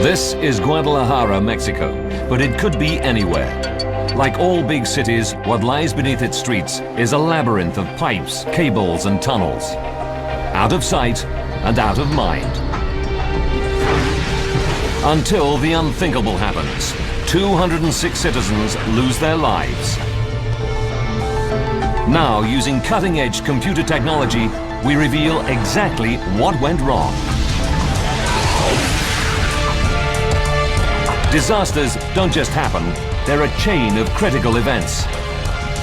This is Guadalajara, Mexico, but it could be anywhere. Like all big cities, what lies beneath its streets is a labyrinth of pipes, cables and tunnels. Out of sight and out of mind. Until the unthinkable happens. 206 citizens lose their lives. Now, using cutting-edge computer technology, we reveal exactly what went wrong. Disasters don't just happen, they're a chain of critical events.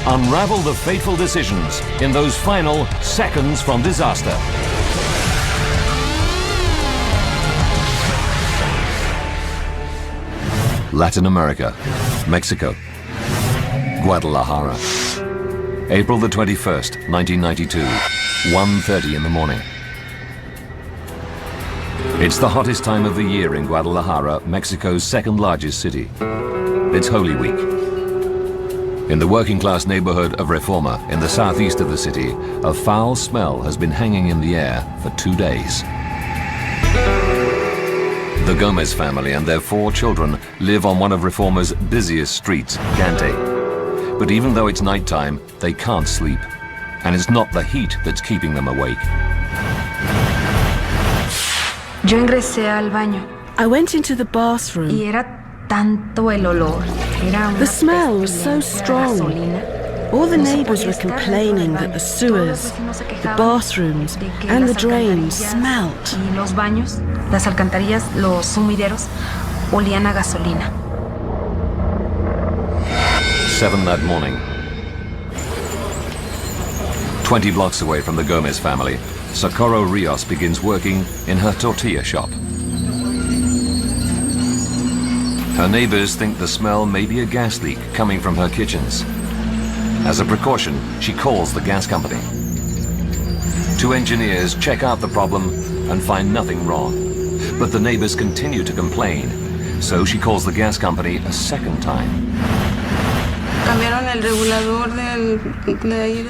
Unravel the fateful decisions in those final seconds from disaster. Latin America, Mexico, Guadalajara. April the 21st, 1992, 1:30 in the morning. It's the hottest time of the year in Guadalajara, Mexico's second largest city. It's Holy Week. In the working-class neighborhood of Reforma, in the southeast of the city, a foul smell has been hanging in the air for 2 days. The Gomez family and their 4 children live on one of Reforma's busiest streets, Gante. But even though it's nighttime, they can't sleep. And it's not the heat that's keeping them awake. Yo ingresé al baño. I went into the bathroom. Y era tanto el olor. The smell was so strong. All the neighbors were complaining that the sewers, the bathrooms, and the drains smelt. Y los baños, las alcantarillas, los sumideros, olían a gasolina. 7 that morning. 20 blocks away from the Gomez family, Socorro Rios begins working in her tortilla shop. Her neighbors think the smell may be a gas leak coming from her kitchens. As a precaution, she calls the gas company. 2 engineers check out the problem and find nothing wrong. But the neighbors continue to complain, so she calls the gas company a second time.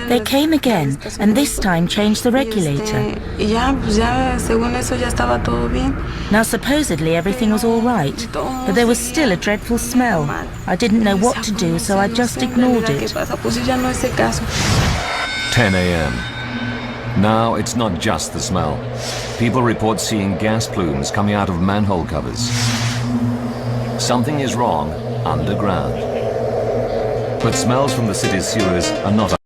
They came again, and this time changed the regulator. Now supposedly everything was all right, but there was still a dreadful smell. I didn't know what to do, so I just ignored it. 10 a.m. Now it's not just the smell. People report seeing gas plumes coming out of manhole covers. Something is wrong underground. But smells from the city's sewers are not.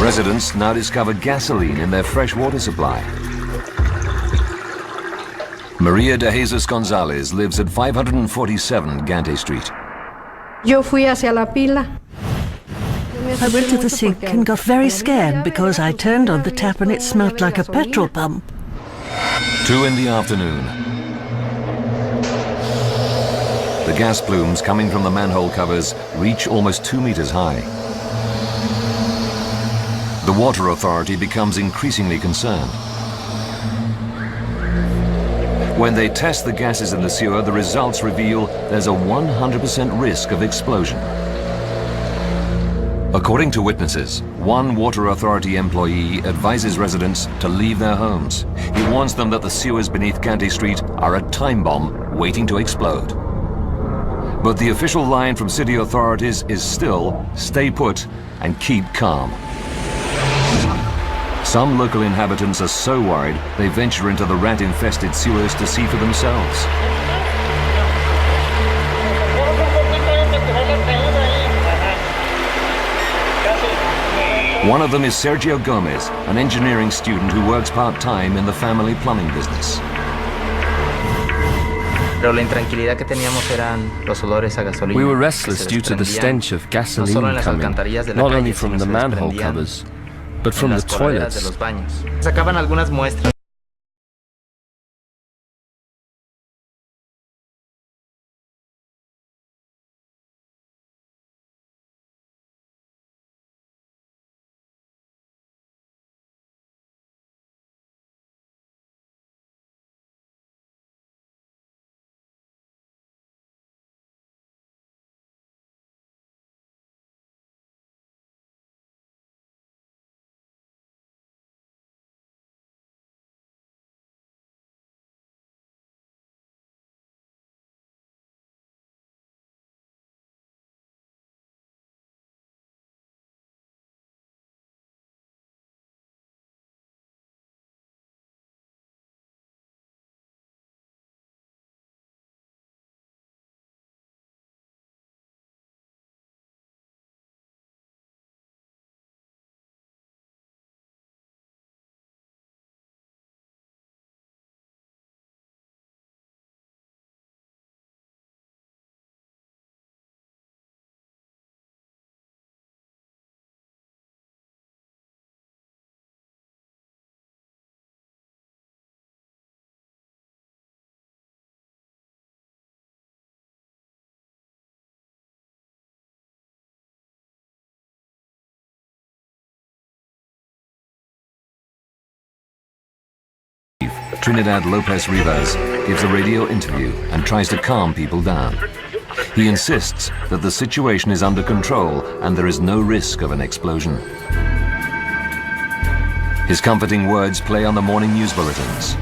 Residents now discover gasoline in their fresh water supply. Maria de Jesus Gonzalez lives at 547 Gante Street. Yo fui hacia la pila. I went to the sink and got very scared because I turned on the tap and it smelled like a petrol pump. 2 in the afternoon. The gas plumes coming from the manhole covers reach almost 2 meters high. The Water Authority becomes increasingly concerned. When they test the gases in the sewer, the results reveal there's a 100% risk of explosion. According to witnesses, one water authority employee advises residents to leave their homes. He warns them that the sewers beneath Canty Street are a time bomb waiting to explode. But the official line from city authorities is still, stay put and keep calm. Some local inhabitants are so worried they venture into the rat-infested sewers to see for themselves. One of them is Sergio Gomez, an engineering student who works part-time in the family plumbing business. We were restless due to the stench of gasoline coming, not only from the manhole covers, but from the toilets. Trinidad Lopez Rivas gives a radio interview and tries to calm people down. He insists that the situation is under control and there is no risk of an explosion. His comforting words play on the morning news bulletins.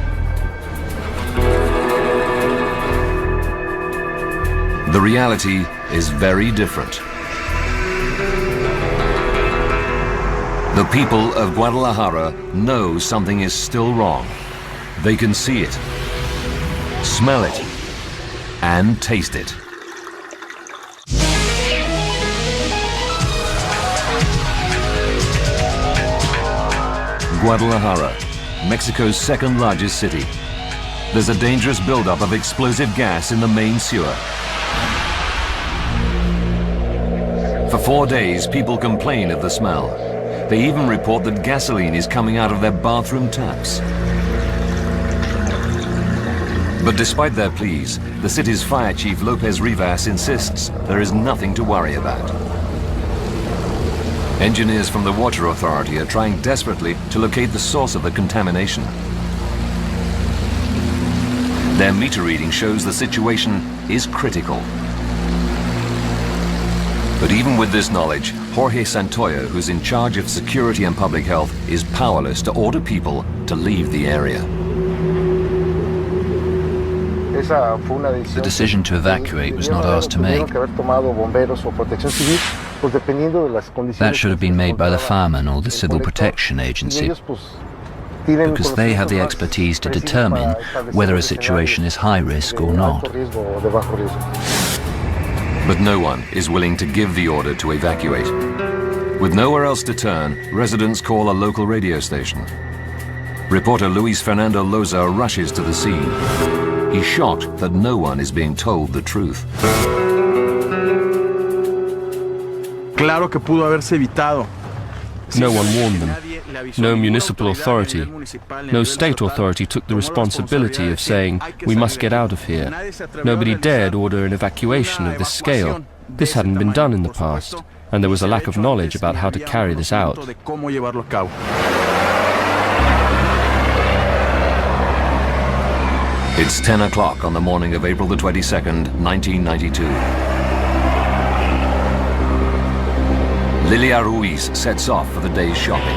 The reality is very different. The people of Guadalajara know something is still wrong. They can see it, smell it, and taste it. Guadalajara, Mexico's second largest city. There's a dangerous buildup of explosive gas in the main sewer. For 4 days, people complain of the smell. They even report that gasoline is coming out of their bathroom taps. But despite their pleas, the city's fire chief Lopez Rivas insists there is nothing to worry about. Engineers from the Water Authority are trying desperately to locate the source of the contamination. Their meter reading shows the situation is critical. But even with this knowledge, Jorge Santoyo, who's in charge of security and public health, is powerless to order people to leave the area. The decision to evacuate was not ours to make. That should have been made by the firemen or the Civil Protection Agency, because they have the expertise to determine whether a situation is high risk or not. But no one is willing to give the order to evacuate. With nowhere else to turn, residents call a local radio station. Reporter Luis Fernando Loza rushes to the scene. He's shocked that no one is being told the truth. Claro que pudo haberse evitado. No one warned them. No municipal authority, no state authority took the responsibility of saying, we must get out of here. Nobody dared order an evacuation of this scale. This hadn't been done in the past, and there was a lack of knowledge about how to carry this out. It's 10 o'clock on the morning of April the 22nd, 1992. Lilia Ruiz sets off for the day's shopping.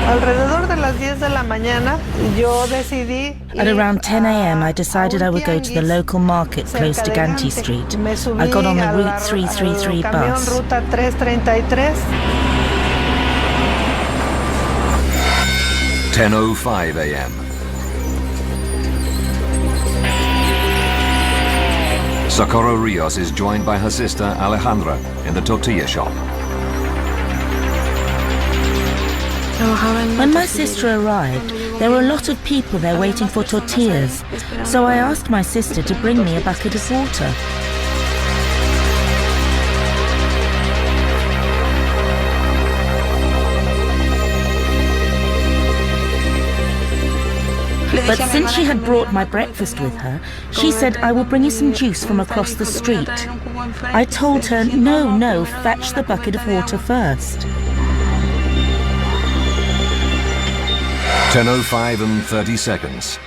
Alrededor de las 10 de la mañana, yo decidí. At around 10 a.m. I decided I would go to the local market close to Ganti Street. I got on the Route 333 bus. Ruta 333. 10:05 a.m. Socorro Rios is joined by her sister Alejandra in the tortilla shop. When my sister arrived, there were a lot of people there waiting for tortillas, so I asked my sister to bring me a bucket of water. But since she had brought my breakfast with her, she said, "I will bring you some juice from across the street." I told her, no, fetch the bucket of water first. 10:05 and 30 seconds.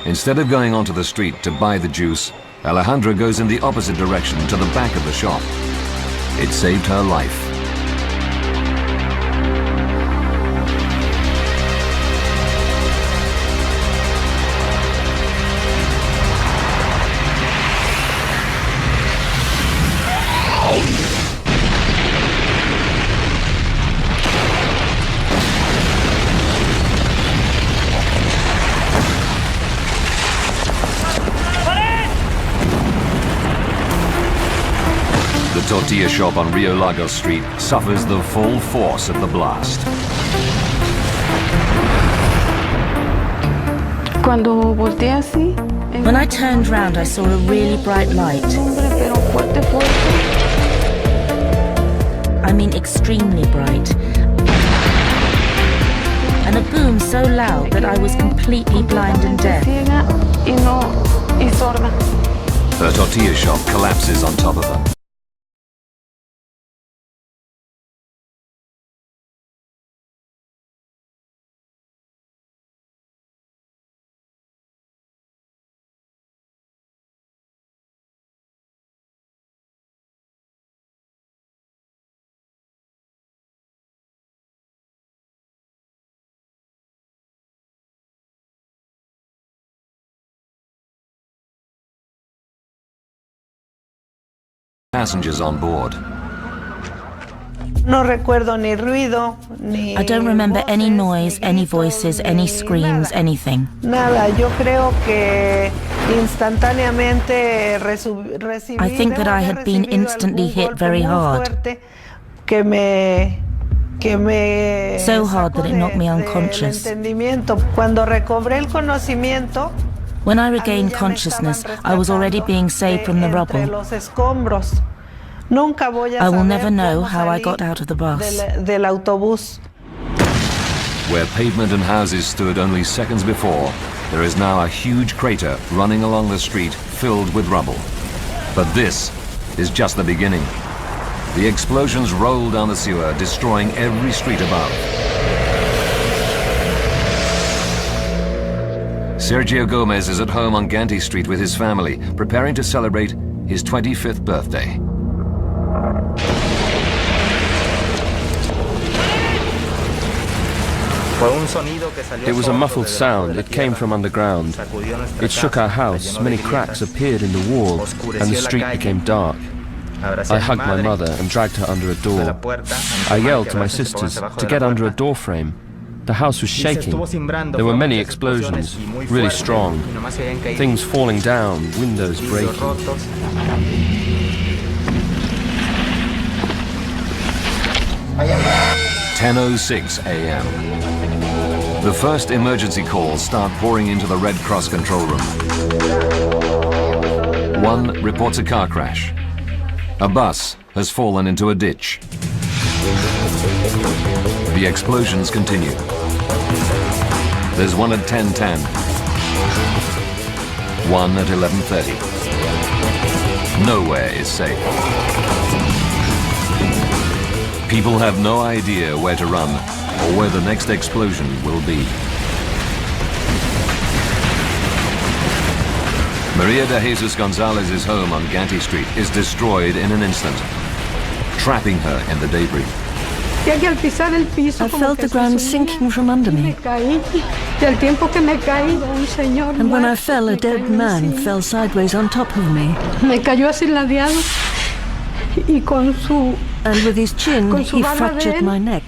Instead of going onto the street to buy the juice, Alejandra goes in the opposite direction to the back of the shop. It saved her life. The tortilla shop on Rio Lagos Street suffers the full force of the blast. When I turned round, I saw a really bright light. I mean extremely bright. And a boom so loud that I was completely blind and deaf. Her tortilla shop collapses on top of her. Passengers on board. No recuerdo ni ruido, ni. I don't remember any noise, any voices, any screams, anything. Nada, yo creo que instantáneamente recibí. I think that I had been instantly hit very hard. So hard that it knocked me unconscious. Cuando recobré el conocimiento. When I regained consciousness, I was already being saved from the rubble. I will never know how I got out of the bus. Where pavement and houses stood only seconds before, there is now a huge crater running along the street filled with rubble. But this is just the beginning. The explosions roll down the sewer, destroying every street above. Sergio Gomez is at home on Ganti Street with his family, preparing to celebrate his 25th birthday. It was a muffled sound. It came from underground. It shook our house. Many cracks appeared in the wall, and the street became dark. I hugged my mother and dragged her under a door. I yelled to my sisters to get under a door frame. The house was shaking. There were many explosions, really strong. Things falling down, windows breaking. 10:06 a.m. The first emergency calls start pouring into the Red Cross control room. One reports a car crash. A bus has fallen into a ditch. The explosions continue. There's one at 10:10. One at 11:30. Nowhere is safe. People have no idea where to run or where the next explosion will be. Maria de Jesus Gonzalez's home on Ganti Street is destroyed in an instant, trapping her in the debris. I felt the ground sinking from under me. And when I fell, a dead man fell sideways on top of me. And with his chin, he fractured my neck.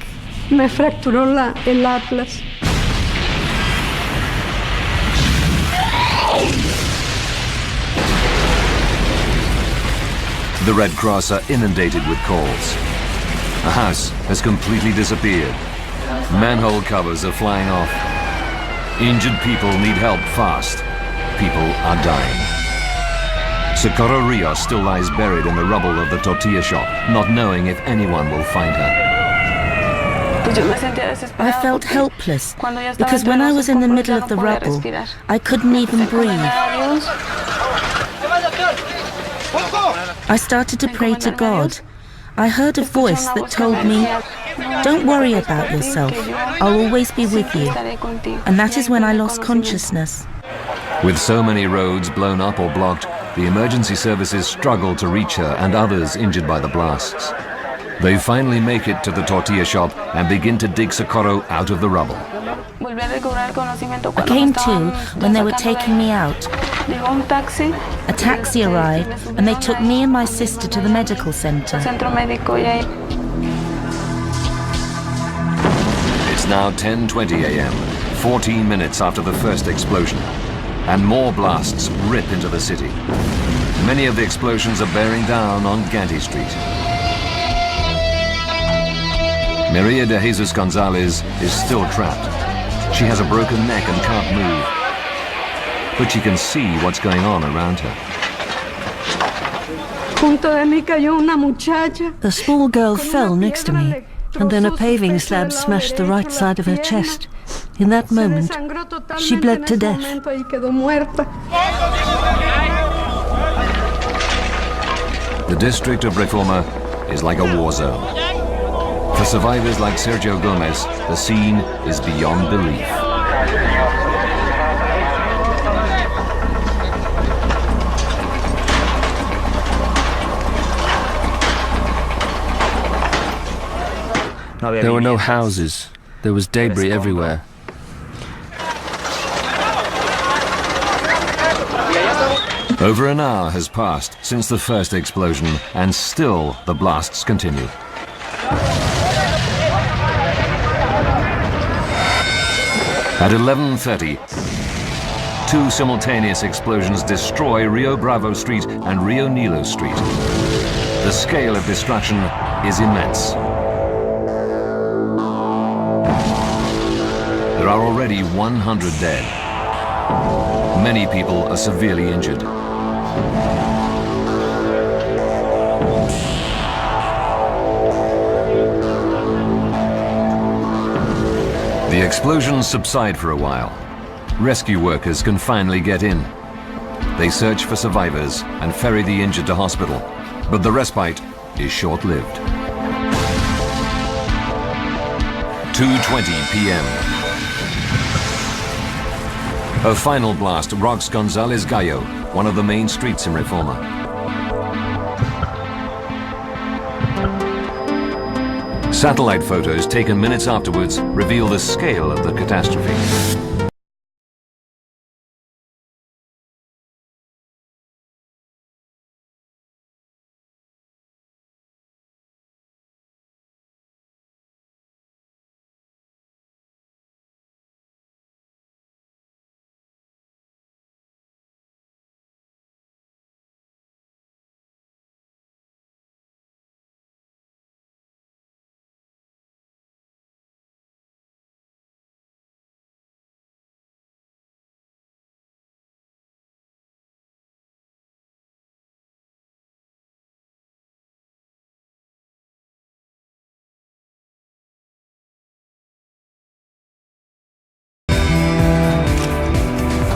The Red Cross are inundated with calls. A house has completely disappeared. Manhole covers are flying off. Injured people need help fast. People are dying. Socorro Rios still lies buried in the rubble of the tortilla shop, not knowing if anyone will find her. I felt helpless because when I was in the middle of the rubble, I couldn't even breathe. I started to pray to God. I heard a voice that told me, "Don't worry about yourself, I'll always be with you." And that is when I lost consciousness. With so many roads blown up or blocked, the emergency services struggle to reach her and others injured by the blasts. They finally make it to the tortilla shop and begin to dig Socorro out of the rubble. I came to when they were taking me out. A taxi arrived and they took me and my sister to the medical center. It's now 10:20 a.m., 14 minutes after the first explosion, and more blasts rip into the city. Many of the explosions are bearing down on Ganti Street. Maria de Jesus Gonzalez is still trapped. She has a broken neck and can't move, but she can see what's going on around her. A small girl fell next to me, and then a paving slab smashed the right side of her chest. In that moment, she bled to death. The district of Reforma is like a war zone. For survivors like Sergio Gomez, the scene is beyond belief. There were no houses. There was debris everywhere. Over an hour has passed since the first explosion, and still the blasts continue. At 11:30, two simultaneous explosions destroy Rio Bravo Street and Rio Nilo Street. The scale of destruction is immense. There are already 100 dead. Many people are severely injured. The explosions subside for a while. Rescue workers can finally get in. They search for survivors and ferry the injured to hospital, but the respite is short-lived. 2:20 p.m. A final blast rocks González Gallo, one of the main streets in Reforma. Satellite photos taken minutes afterwards reveal the scale of the catastrophe.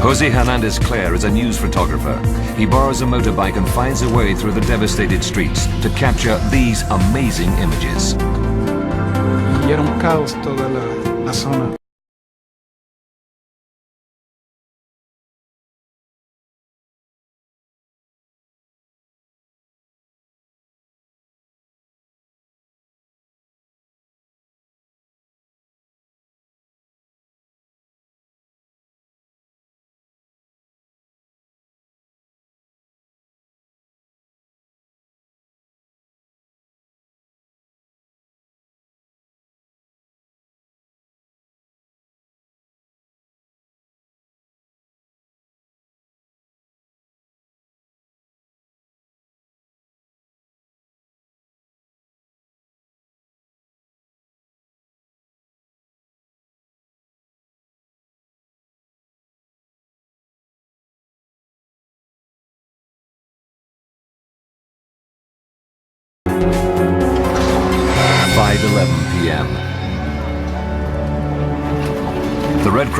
Jose Hernandez Clare is a news photographer. He borrows a motorbike and finds a way through the devastated streets to capture these amazing images. Y era un caos toda la zona.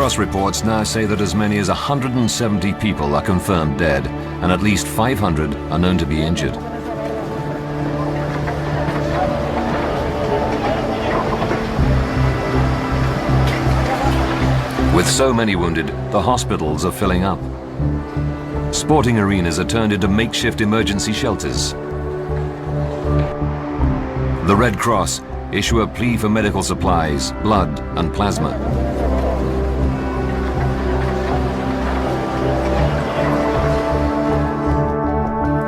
Cross reports now say that as many as 170 people are confirmed dead, and at least 500 are known to be injured. With so many wounded, the hospitals are filling up. Sporting arenas are turned into makeshift emergency shelters. The Red Cross issue a plea for medical supplies, blood and plasma.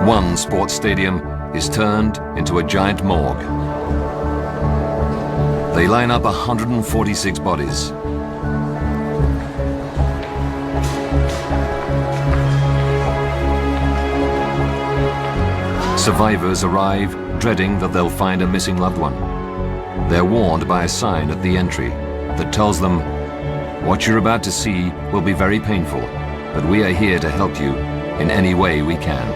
One sports stadium is turned into a giant morgue. They line up 146 bodies. Survivors arrive, dreading that they'll find a missing loved one. They're warned by a sign at the entry that tells them, "What you're about to see will be very painful, but we are here to help you in any way we can."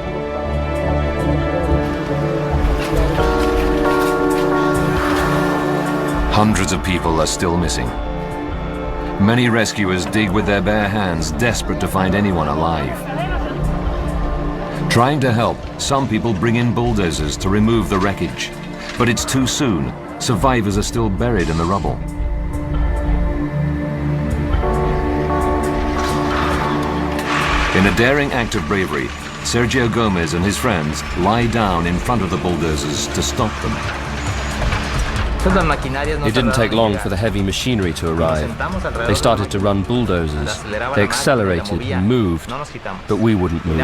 Hundreds of people are still missing. Many rescuers dig with their bare hands, desperate to find anyone alive. Trying to help, some people bring in bulldozers to remove the wreckage. But it's too soon. Survivors are still buried in the rubble. In a daring act of bravery, Sergio Gomez and his friends lie down in front of the bulldozers to stop them. It didn't take long for the heavy machinery to arrive. They started to run bulldozers. They accelerated and moved, but we wouldn't move.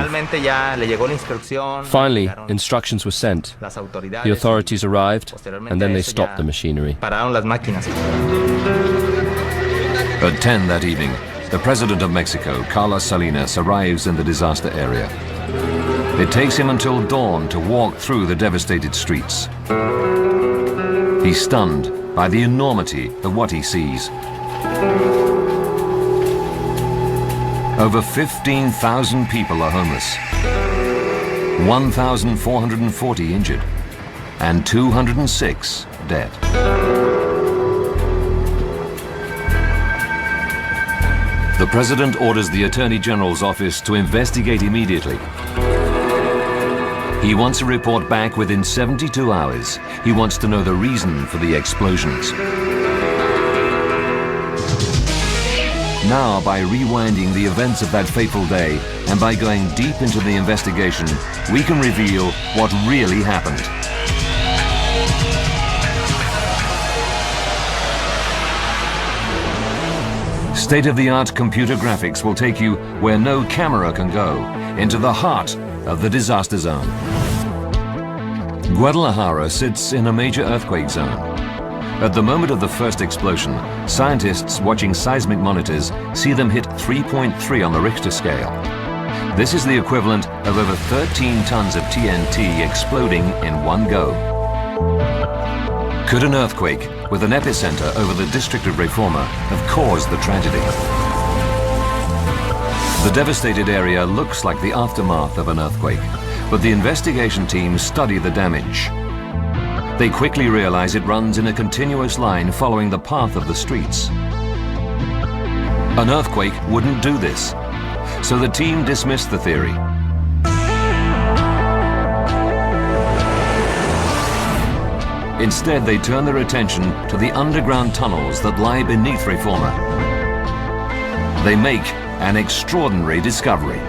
Finally, instructions were sent. The authorities arrived, and then they stopped the machinery. At 10 that evening, the President of Mexico, Carlos Salinas, arrives in the disaster area. It takes him until dawn to walk through the devastated streets. He's stunned by the enormity of what he sees. Over 15,000 people are homeless, 1,440 injured, and 206 dead. The President orders the Attorney General's office to investigate immediately. He wants a report back within 72 hours. He wants to know the reason for the explosions. Now, by rewinding the events of that fateful day and by going deep into the investigation, we can reveal what really happened. State-of-the-art computer graphics will take you where no camera can go, into the heart of the disaster zone. Guadalajara sits in a major earthquake zone. At the moment of the first explosion, scientists watching seismic monitors see them hit 3.3 on the Richter scale. This is the equivalent of over 13 tons of TNT exploding in one go. Could an earthquake with an epicenter over the district of Reforma have caused the tragedy? The devastated area looks like the aftermath of an earthquake, but the investigation team study the damage. They quickly realize it runs in a continuous line following the path of the streets. An earthquake wouldn't do this, so the team dismissed the theory. Instead, they turn their attention to the underground tunnels that lie beneath Reforma. They make an extraordinary discovery.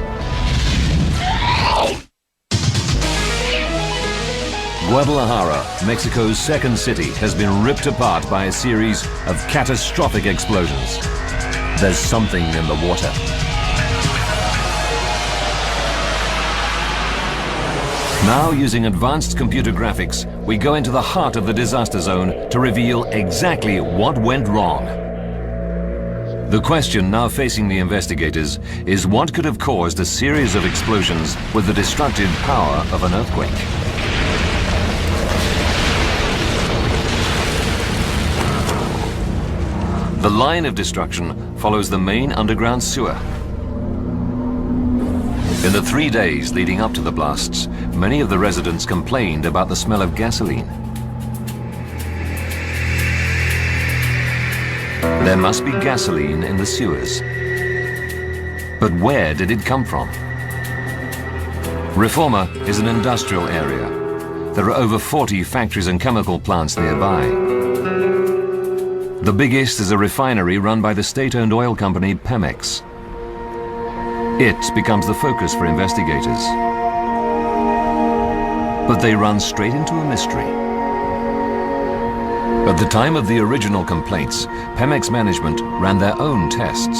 Guadalajara, Mexico's second city, has been ripped apart by a series of catastrophic explosions. There's something in the water. Now, using advanced computer graphics, we go into the heart of the disaster zone to reveal exactly what went wrong. The question now facing the investigators is what could have caused a series of explosions with the destructive power of an earthquake. The line of destruction follows the main underground sewer. In the 3 days leading up to the blasts, many of the residents complained about the smell of gasoline. There must be gasoline in the sewers. But where did it come from? Reforma is an industrial area. There are over 40 factories and chemical plants nearby. The biggest is a refinery run by the state-owned oil company Pemex. It becomes the focus for investigators. But they run straight into a mystery. At the time of the original complaints, Pemex management ran their own tests.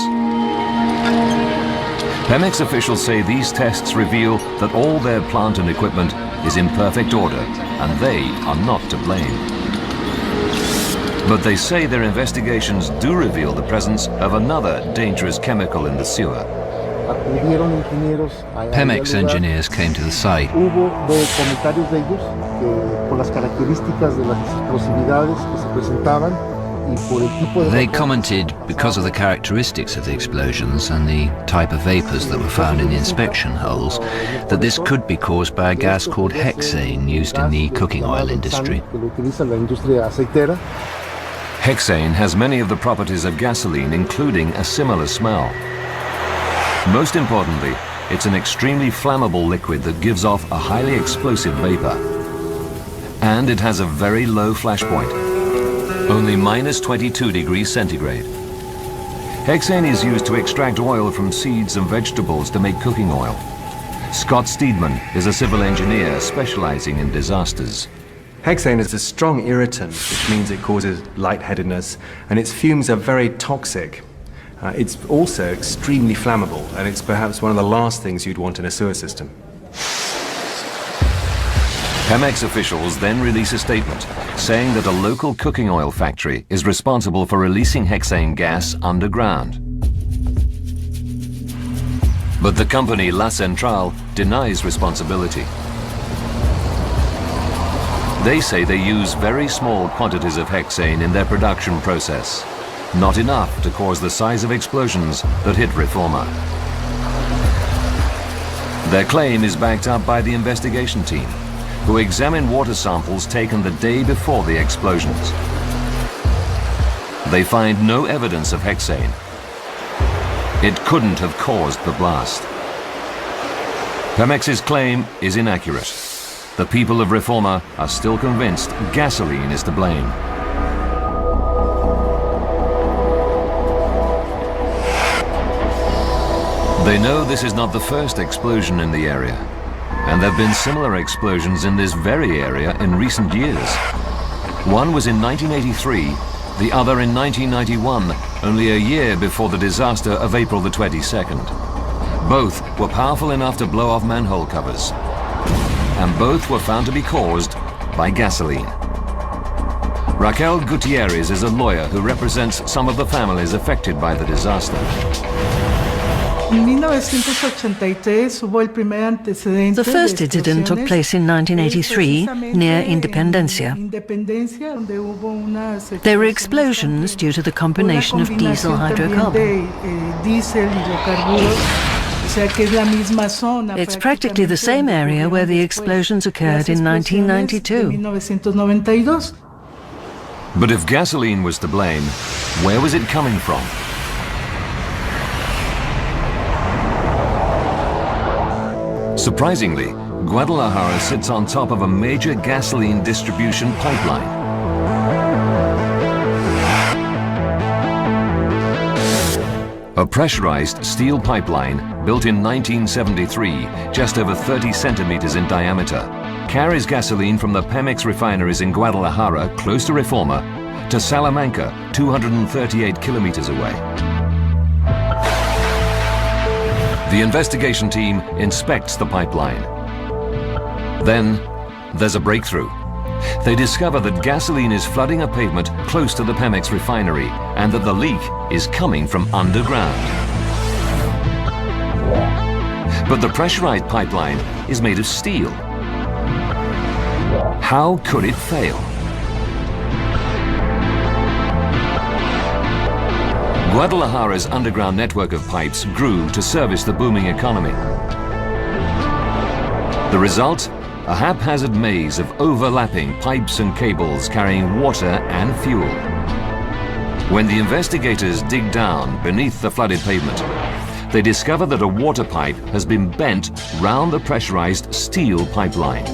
Pemex officials say these tests reveal that all their plant and equipment is in perfect order, and they are not to blame. But they say their investigations do reveal the presence of another dangerous chemical in the sewer. Pemex engineers came to the site. They commented, because of the characteristics of the explosions and the type of vapors that were found in the inspection holes, that this could be caused by a gas called hexane used in the cooking oil industry. Hexane has many of the properties of gasoline, including a similar smell. Most importantly, it's an extremely flammable liquid that gives off a highly explosive vapor. And it has a very low flash point, only -22 degrees centigrade. Hexane is used to extract oil from seeds and vegetables to make cooking oil. Scott Steedman is a civil engineer specializing in disasters. Hexane is a strong irritant, which means it causes lightheadedness, and its fumes are very toxic. It's also extremely flammable, and it's perhaps one of the last things you'd want in a sewer system. Pemex officials then release a statement saying that a local cooking oil factory is responsible for releasing hexane gas underground. But the company La Centrale denies responsibility. They say they use very small quantities of hexane in their production process, not enough to cause the size of explosions that hit Reforma. Their claim is backed up by the investigation team, who examine water samples taken the day before the explosions. They find no evidence of hexane. It couldn't have caused the blast. Pemex's claim is inaccurate. The people of Reforma are still convinced gasoline is to blame. They know this is not the first explosion in the area, and there have been similar explosions in this very area in recent years. One was in 1983, the other in 1991, only a year before the disaster of April the 22nd. Both were powerful enough to blow off manhole covers, and both were found to be caused by gasoline. Raquel Gutierrez is a lawyer who represents some of the families affected by the disaster. The first incident took place in 1983 near Independencia. There were explosions due to the combination of diesel hydrocarbon. It's practically the same area where the explosions occurred in 1992. But if gasoline was to blame, where was it coming from? Surprisingly, Guadalajara sits on top of a major gasoline distribution pipeline. A pressurized steel pipeline built in 1973, just over 30 centimeters in diameter, carries gasoline from the Pemex refineries in Guadalajara, close to Reforma, to Salamanca, 238 kilometers away. The investigation team inspects the pipeline. Then, there's a breakthrough. They discover that gasoline is flooding a pavement close to the Pemex refinery and that the leak is coming from underground. But the pressurized pipeline is made of steel. How could it fail? Guadalajara's underground network of pipes grew to service the booming economy. The result? A haphazard maze of overlapping pipes and cables carrying water and fuel. When the investigators dig down beneath the flooded pavement, they discover that a water pipe has been bent round the pressurized steel pipeline.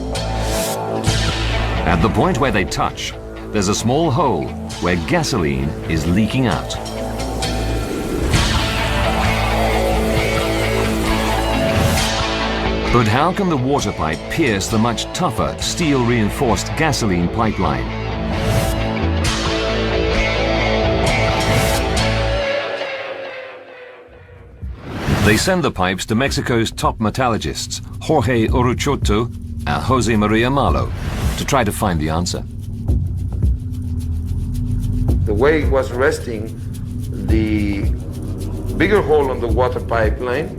At the point where they touch, there's a small hole where gasoline is leaking out. But how can the water pipe pierce the much tougher steel-reinforced gasoline pipeline? They send the pipes to Mexico's top metallurgists, Jorge Uruchoto and Jose Maria Malo, to try to find the answer. The way it was resting, the bigger hole on the water pipeline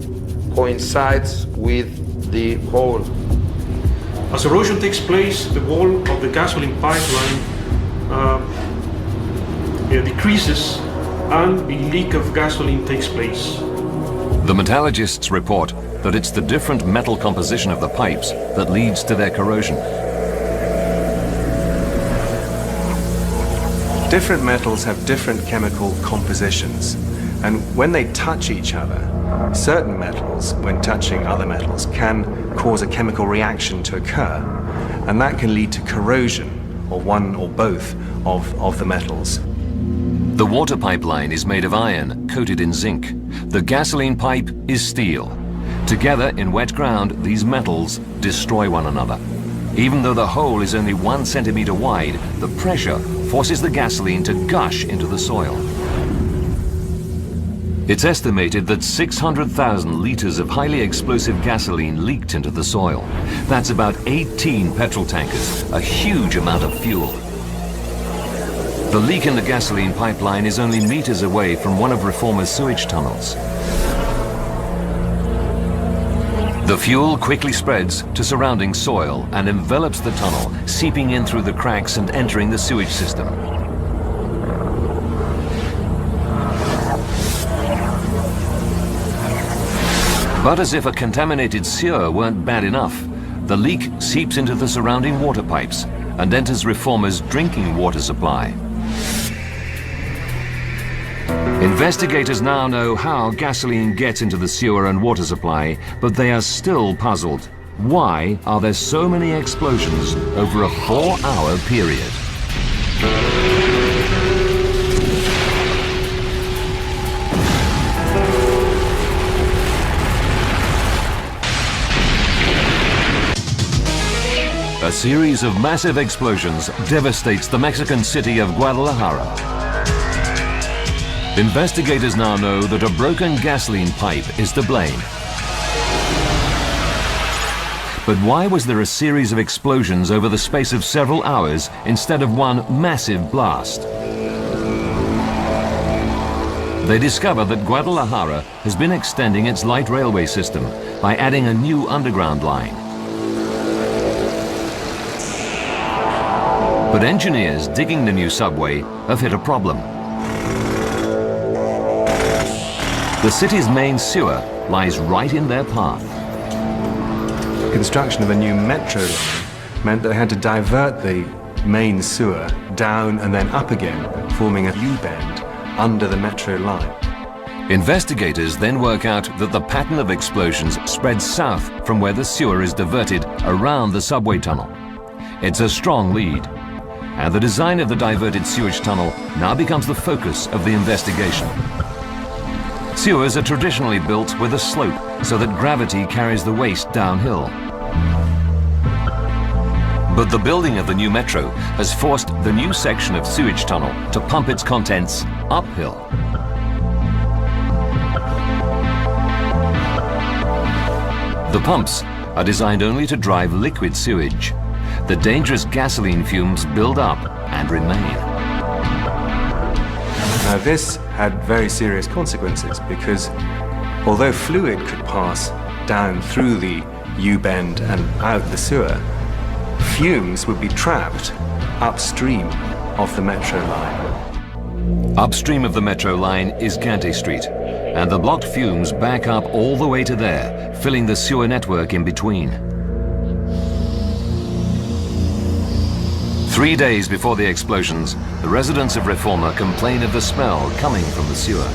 coincides with the hole. As erosion takes place, the wall of the gasoline pipeline decreases and a leak of gasoline takes place. The metallurgists report that it's the different metal composition of the pipes that leads to their corrosion. Different metals have different chemical compositions, and when they touch each other, certain metals, when touching other metals, can cause a chemical reaction to occur, and that can lead to corrosion of one or both of the metals. The water pipeline is made of iron coated in zinc. The gasoline pipe is steel. Together in wet ground, these metals destroy one another. Even though the hole is only 1 centimeter wide, the pressure forces the gasoline to gush into the soil. It's estimated that 600,000 liters of highly explosive gasoline leaked into the soil. That's about 18 petrol tankers, a huge amount of fuel. The leak in the gasoline pipeline is only meters away from one of Reforma's sewage tunnels. The fuel quickly spreads to surrounding soil and envelops the tunnel, seeping in through the cracks and entering the sewage system. But as if a contaminated sewer weren't bad enough, the leak seeps into the surrounding water pipes and enters Reforma's drinking water supply. Investigators now know how gasoline gets into the sewer and water supply, but they are still puzzled. Why are there so many explosions over a 4-hour period? A series of massive explosions devastates the Mexican city of Guadalajara. Investigators now know that a broken gasoline pipe is to blame. But why was there a series of explosions over the space of several hours instead of one massive blast? They discover that Guadalajara has been extending its light railway system by adding a new underground line. But engineers digging the new subway have hit a problem. The city's main sewer lies right in their path. Construction of a new metro line meant that they had to divert the main sewer down and then up again, forming a U-bend under the metro line. Investigators then work out that the pattern of explosions spreads south from where the sewer is diverted around the subway tunnel. It's a strong lead, and the design of the diverted sewage tunnel now becomes the focus of the investigation. Sewers are traditionally built with a slope so that gravity carries the waste downhill. But the building of the new metro has forced the new section of sewage tunnel to pump its contents uphill. The pumps are designed only to drive liquid sewage. The dangerous gasoline fumes build up and remain. Now this had very serious consequences because although fluid could pass down through the U-bend and out the sewer, fumes would be trapped upstream of the metro line. Upstream of the metro line is Gante Street, and the blocked fumes back up all the way to there, filling the sewer network in between. 3 days before the explosions, the residents of Reforma complain of the smell coming from the sewer.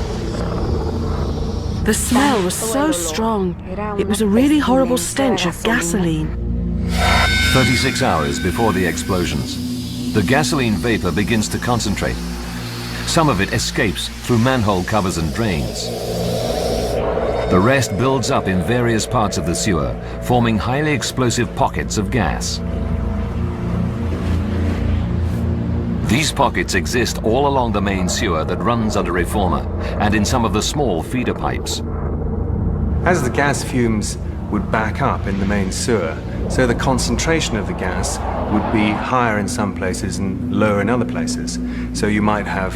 The smell was so strong. It was a really horrible stench of gasoline. 36 hours before the explosions, the gasoline vapor begins to concentrate. Some of it escapes through manhole covers and drains. The rest builds up in various parts of the sewer, forming highly explosive pockets of gas. These pockets exist all along the main sewer that runs under Reforma and in some of the small feeder pipes. As the gas fumes would back up in the main sewer, so the concentration of the gas would be higher in some places and lower in other places. So you might have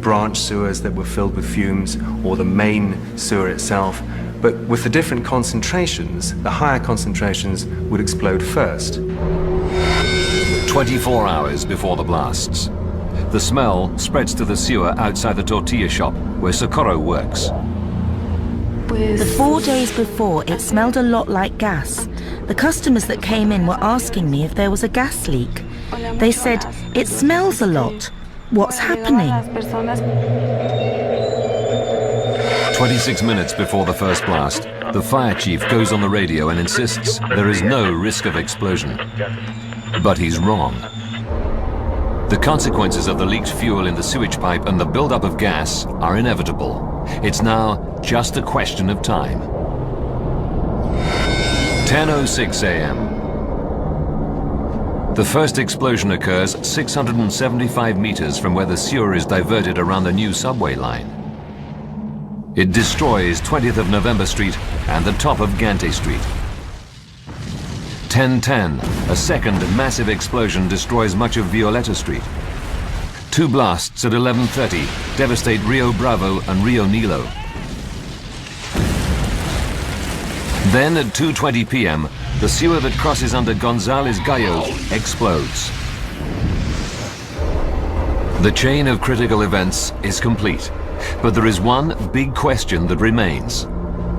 branch sewers that were filled with fumes, or the main sewer itself. But with the different concentrations, the higher concentrations would explode first. 24 hours before the blasts, the smell spreads to the sewer outside the tortilla shop where Socorro works. The 4 days before, it smelled a lot like gas. The customers that came in were asking me if there was a gas leak. They said, "It smells a lot. What's happening?" 26 minutes before the first blast, the fire chief goes on the radio and insists there is no risk of explosion. But he's wrong. The consequences of the leaked fuel in the sewage pipe and the buildup of gas are inevitable. It's now just a question of time. 10:06 a.m. The first explosion occurs 675 meters from where the sewer is diverted around the new subway line. It destroys 20th of November Street and the top of Gante Street. 10:10, a second massive explosion destroys much of Violeta Street. 2 blasts at 11:30 devastate Rio Bravo and Rio Nilo. Then at 2:20 p.m., the sewer that crosses under Gonzales Gallo explodes. The chain of critical events is complete, but there is one big question that remains.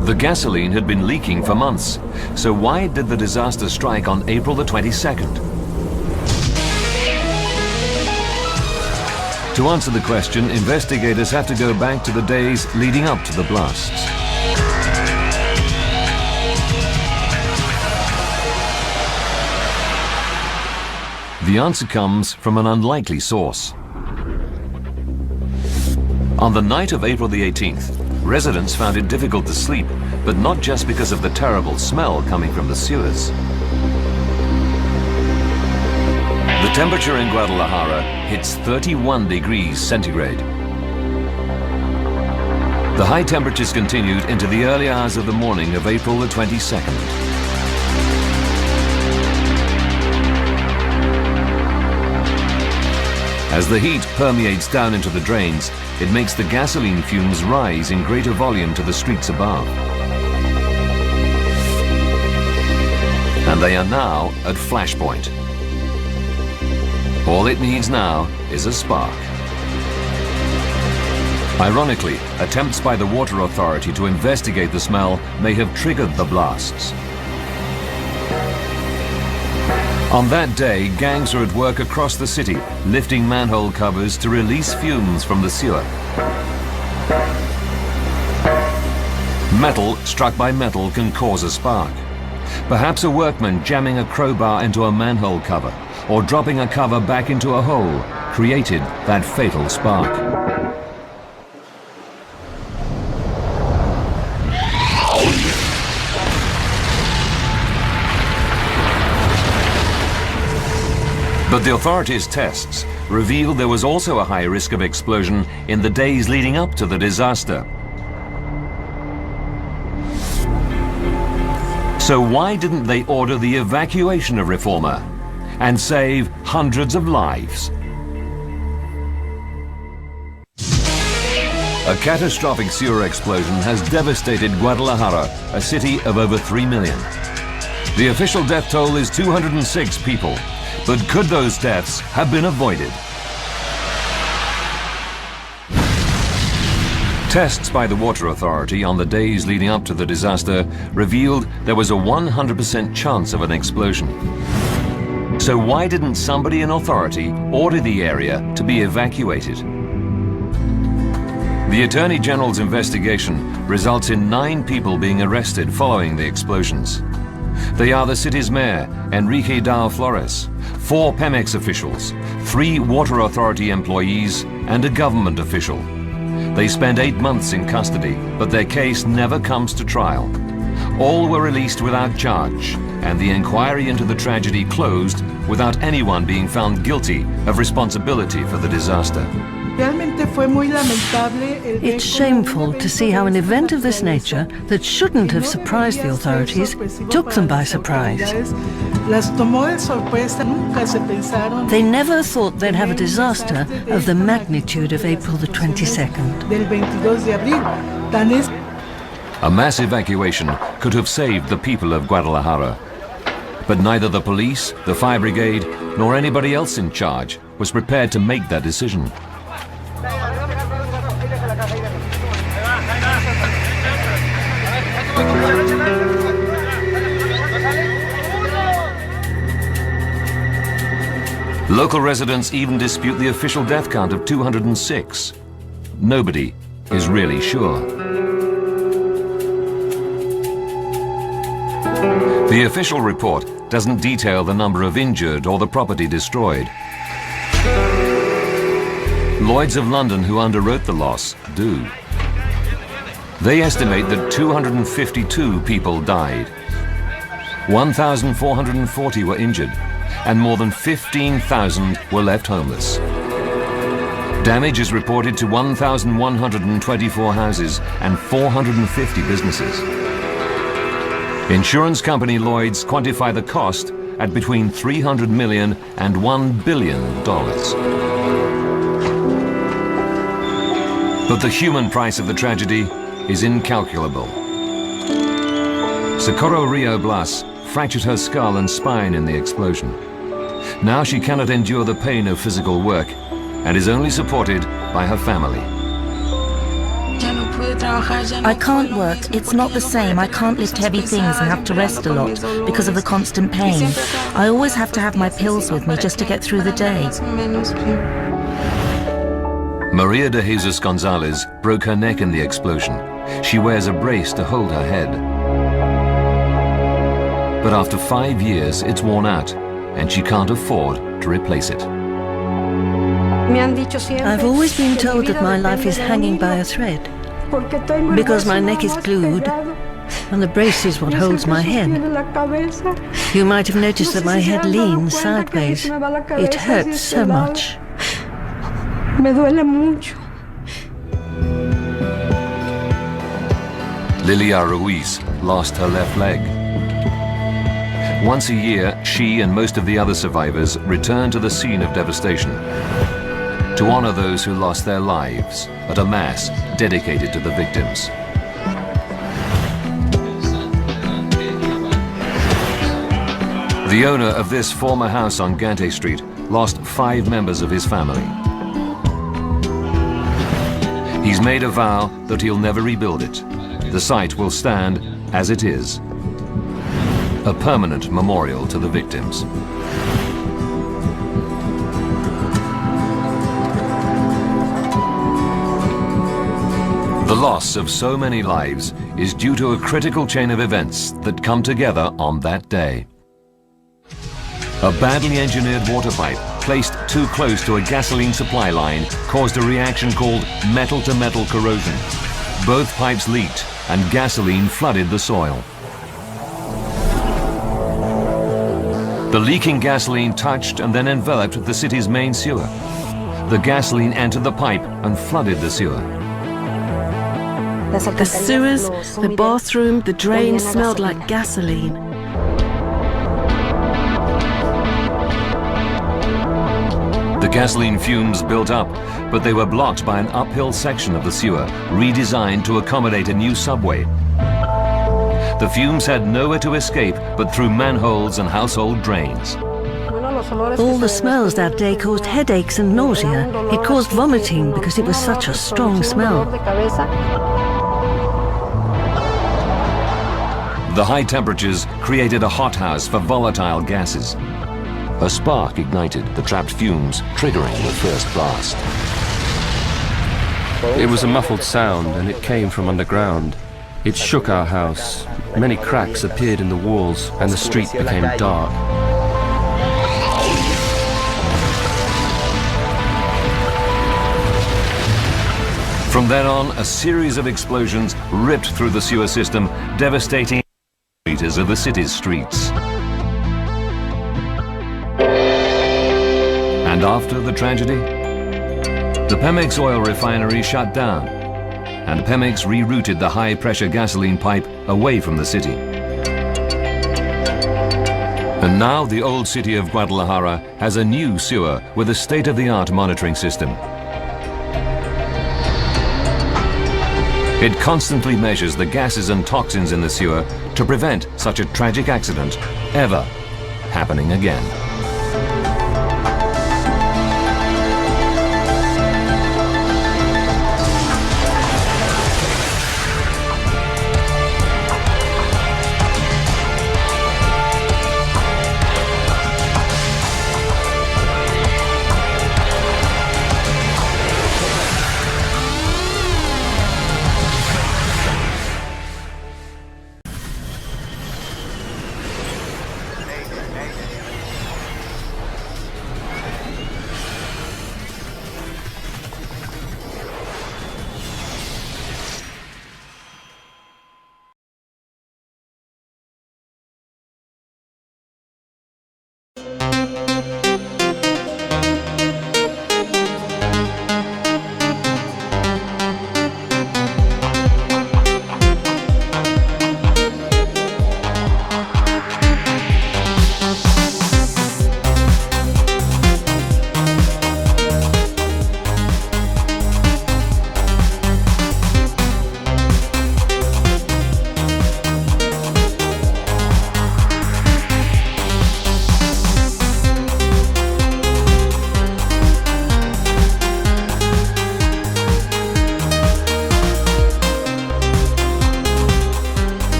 The gasoline had been leaking for months, so why did the disaster strike on April the 22nd? To answer the question, investigators have to go back to the days leading up to the blasts. The answer comes from an unlikely source. On the night of April the 18th, residents found it difficult to sleep, but not just because of the terrible smell coming from the sewers. The temperature in Guadalajara hits 31 degrees centigrade. The high temperatures continued into the early hours of the morning of April the 22nd. As the heat permeates down into the drains, it makes the gasoline fumes rise in greater volume to the streets above. And they are now at flashpoint. All it needs now is a spark. Ironically, attempts by the Water Authority to investigate the smell may have triggered the blasts. On that day, gangs are at work across the city, lifting manhole covers to release fumes from the sewer. Metal struck by metal can cause a spark. Perhaps a workman jamming a crowbar into a manhole cover or dropping a cover back into a hole created that fatal spark. But the authorities' tests revealed there was also a high risk of explosion in the days leading up to the disaster. So why didn't they order the evacuation of Reforma and save hundreds of lives? A catastrophic sewer explosion has devastated Guadalajara, a city of over 3 million. The official death toll is 206 people. But could those deaths have been avoided? Tests by the Water Authority on the days leading up to the disaster revealed there was a 100% chance of an explosion. So why didn't somebody in authority order the area to be evacuated? The Attorney General's investigation results in 9 people being arrested following the explosions. They are the city's mayor, Enrique Dao Flores, 4 Pemex officials, 3 Water Authority employees, and a government official. They spent 8 months in custody, but their case never comes to trial. All were released without charge, and the inquiry into the tragedy closed without anyone being found guilty of responsibility for the disaster. It's shameful to see how an event of this nature that shouldn't have surprised the authorities took them by surprise. They never thought they'd have a disaster of the magnitude of April the 22nd. A mass evacuation could have saved the people of Guadalajara. But neither the police, the fire brigade, nor anybody else in charge was prepared to make that decision. Local residents even dispute the official death count of 206. Nobody is really sure. The official report doesn't detail the number of injured or the property destroyed. Lloyd's of London, who underwrote the loss, do. They estimate that 252 people died. 1,440 were injured, and more than 15,000 were left homeless. Damage is reported to 1,124 houses and 450 businesses. Insurance company Lloyd's quantify the cost at between $300 million and $1 billion. But the human price of the tragedy is incalculable. Socorro Rio Blas fractured her skull and spine in the explosion. Now she cannot endure the pain of physical work and is only supported by her family. I can't work. It's not the same. I can't lift heavy things and have to rest a lot because of the constant pain. I always have to have my pills with me just to get through the day. Maria de Jesus Gonzalez broke her neck in the explosion. She wears a brace to hold her head. But after 5 years, it's worn out, and she can't afford to replace it. I've always been told that my life is hanging by a thread, because my neck is glued, and the brace is what holds my head. You might have noticed that my head leans sideways. It hurts so much. Lilia Ruiz lost her left leg. Once a year, she and most of the other survivors return to the scene of devastation to honor those who lost their lives at a mass dedicated to the victims. The owner of this former house on Gante Street lost 5 members of his family. He's made a vow that he'll never rebuild it. The site will stand as it is, a permanent memorial to the victims. The loss of so many lives is due to a critical chain of events that come together on that day. A badly engineered water pipe placed too close to a gasoline supply line caused a reaction called metal-to-metal corrosion. Both pipes leaked and gasoline flooded the soil. The leaking gasoline touched and then enveloped the city's main sewer. The gasoline entered the pipe and flooded the sewer. The sewers, the bathroom, the drains smelled like gasoline. The gasoline fumes built up, but they were blocked by an uphill section of the sewer, redesigned to accommodate a new subway. The fumes had nowhere to escape but through manholes and household drains. All the smells that day caused headaches and nausea. It caused vomiting because it was such a strong smell. The high temperatures created a hothouse for volatile gases. A spark ignited the trapped fumes, triggering the first blast. It was a muffled sound, and it came from underground. It shook our house. Many cracks appeared in the walls, and the street became dark. From then on, a series of explosions ripped through the sewer system, devastating meters of the city's streets. And after the tragedy, the Pemex oil refinery shut down, and Pemex rerouted the high-pressure gasoline pipe away from the city. And now the old city of Guadalajara has a new sewer with a state-of-the-art monitoring system. It constantly measures the gases and toxins in the sewer to prevent such a tragic accident ever happening again.